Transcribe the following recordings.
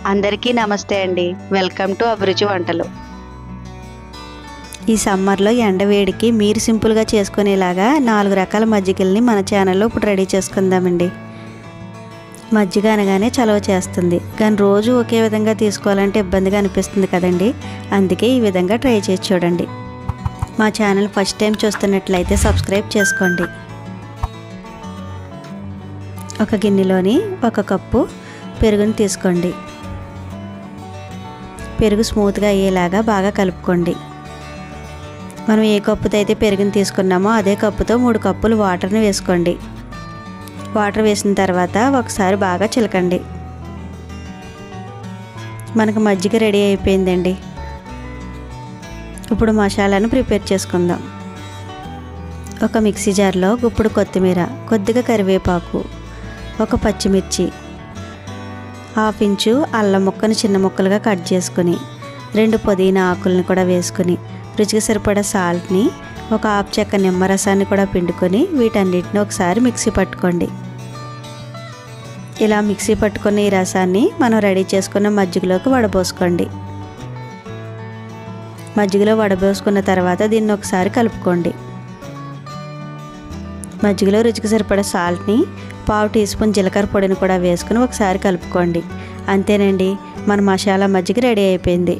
అందరికీ నమస్తే అండి. వెల్కమ్ టు అభిరుచి వంటలు. ఈ సమ్మర్లో ఎండ వేడికి మీరు సింపుల్గా చేసుకునేలాగా 4 రకాల మజ్జిగల్ని మన ఛానల్లో ఇప్పుడు రెడీ చేసుకుందామండి. మజ్జిగ అనగానే చలవ చేస్తుంది, కానీ రోజు ఒకే విధంగా తీసుకోవాలంటే ఇబ్బందిగా అనిపిస్తుంది కదండి. అందుకే ఈ విధంగా ట్రై చేసి చూడండి. మా ఛానల్ ఫస్ట్ టైం చూస్తున్నట్లయితే సబ్స్క్రైబ్ చేసుకోండి. ఒక గిన్నెలోని 1 కప్పు పెరుగుని తీసుకోండి. పెరుగు స్మూత్గా అయ్యేలాగా బాగా కలుపుకోండి. మనం ఏ కప్పుతో అయితే పెరుగుని తీసుకున్నామో అదే కప్పుతో 3 కప్పులు వాటర్ని వేసుకోండి. వాటర్ వేసిన తర్వాత ఒకసారి బాగా చిలకండి. మనకు మజ్జిగ రెడీ అయిపోయిందండి. ఇప్పుడు మసాలాను ప్రిపేర్ చేసుకుందాం. ఒక మిక్సీ జార్లో గుప్పుడు కొత్తిమీర, కొద్దిగా కరివేపాకు, 1 పచ్చిమిర్చి, 1/2 ఇంచు అల్లం ముక్కను చిన్న ముక్కలుగా కట్ చేసుకుని, 2 పుదీనా ఆకులను కూడా వేసుకుని, రుచికి సరిపడా సాల్ట్ని, 1 ఆకు చెక్క నిమ్మరసాన్ని కూడా పిండుకొని వీటన్నిటిని ఒకసారి మిక్సీ పట్టుకోండి. ఇలా మిక్సీ పట్టుకున్న ఈ రసాన్ని మనం రెడీ చేసుకున్న మజ్జిగలోకి వడబోసుకోండి. మజ్జిగలో వడబోసుకున్న తర్వాత దీన్ని ఒకసారి కలుపుకోండి. మజ్జిగలో రుచికి సరిపడా సాల్ట్ని, 1/2 టీ స్పూన్ జీలకర్ర పొడిని కూడా వేసుకుని ఒకసారి కలుపుకోండి. అంతేనండి, మన మసాలా మజ్జిగ రెడీ అయిపోయింది.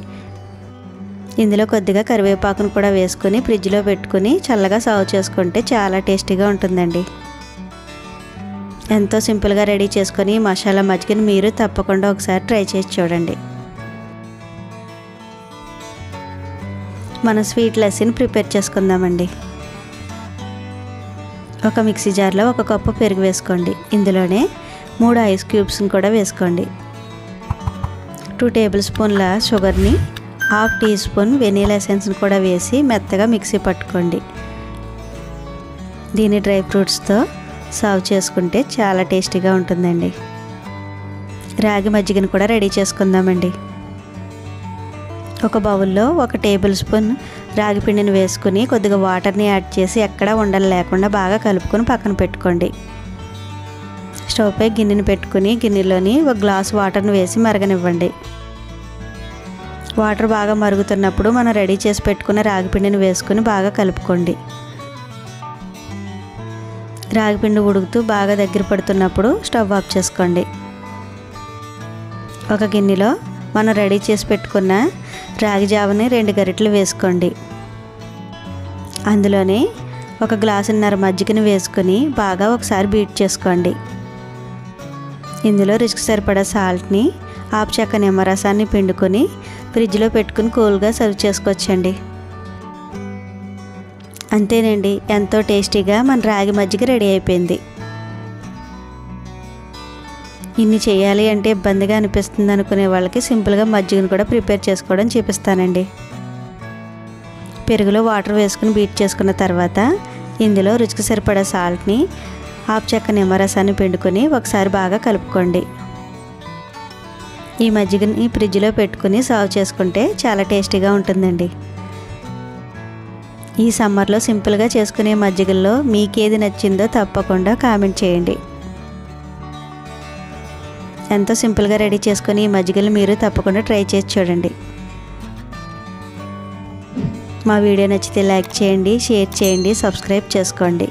ఇందులో కొద్దిగా కరివేపాకును కూడా వేసుకుని ఫ్రిడ్జ్లో పెట్టుకుని చల్లగా సర్వ్ చేసుకుంటే చాలా టేస్టీగా ఉంటుందండి. ఎంతో సింపుల్గా రెడీ చేసుకొని ఈ మసాలా మజ్జిగని మీరు తప్పకుండా ఒకసారి ట్రై చేసి చూడండి. మనం స్వీట్ లస్సీని ప్రిపేర్ చేసుకుందామండి. ఒక మిక్సీ జార్లో 1 కప్పు పెరుగు వేసుకోండి. ఇందులోనే 3 ఐస్ క్యూబ్స్ని కూడా వేసుకోండి. 2 టేబుల్ స్పూన్ల షుగర్ని, 1/2 టీ స్పూన్ వెనీలా ఎసెన్స్ని కూడా వేసి మెత్తగా మిక్సీ పట్టుకోండి. దీన్ని డ్రై ఫ్రూట్స్తో సర్వ్ చేసుకుంటే చాలా టేస్టీగా ఉంటుందండి. రాగి మజ్జిగను కూడా రెడీ చేసుకుందామండి. ఒక బౌల్లో 1 టేబుల్ స్పూన్ రాగి పిండిని వేసుకుని కొద్దిగా వాటర్ని యాడ్ చేసి ఎక్కడా ఉండలు లేకుండా బాగా కలుపుకొని పక్కన పెట్టుకోండి. స్టవ్ పై గిన్నెని పెట్టుకుని గిన్నెలోని 1 గ్లాస్ వాటర్ని వేసి మరగనివ్వండి. వాటర్ బాగా మరుగుతున్నప్పుడు మనం రెడీ చేసి పెట్టుకున్న రాగి పిండిని వేసుకుని బాగా కలుపుకోండి. రాగి పిండి ఉడుకుతూ బాగా దగ్గర పడుతున్నప్పుడు స్టవ్ ఆఫ్ చేసుకోండి. ఒక గిన్నెలో మనం రెడీ చేసి పెట్టుకున్న రాగి జావని 2 గరిటెలు వేసుకోండి. అందులోనే 1 గ్లాసున్నర మజ్జిగని వేసుకొని బాగా ఒకసారి బీట్ చేసుకోండి. ఇందులో రుచికి సరిపడా సాల్ట్ని, 1/2 చెక్క నిమ్మరసాన్ని పిండుకొని ఫ్రిడ్జ్లో పెట్టుకుని కూల్గా సర్వ్ చేసుకోవచ్చండి. అంతేనండి, ఎంతో టేస్టీగా మన రాగి మజ్జిగ రెడీ అయిపోయింది. ఇన్ని చేయాలి అంటే ఇబ్బందిగా అనిపిస్తుంది అనుకునే వాళ్ళకి సింపుల్గా మజ్జిగను కూడా ప్రిపేర్ చేసుకోవడం చూపిస్తానండి. పెరుగులో వాటర్ వేసుకుని బీట్ చేసుకున్న తర్వాత ఇందులో రుచికి సరిపడా సాల్ట్ని, 1/2 చెక్క నిమ్మరసాన్ని పిండుకొని ఒకసారి బాగా కలుపుకోండి. ఈ మజ్జిగని ఫ్రిడ్జ్లో పెట్టుకుని సర్వ్ చేసుకుంటే చాలా టేస్టీగా ఉంటుందండి. ఈ సమ్మర్లో సింపుల్గా చేసుకునే మజ్జిగల్లో మీకేది నచ్చిందో తప్పకుండా కామెంట్ చేయండి. ఎంతో సింపుల్గా రెడీ చేసుకొని ఈ మజ్జిగలు మీరు తప్పకుండా ట్రై చేసి చూడండి. మా వీడియో నచ్చితే లైక్ చేయండి, షేర్ చేయండి, సబ్స్క్రైబ్ చేసుకోండి.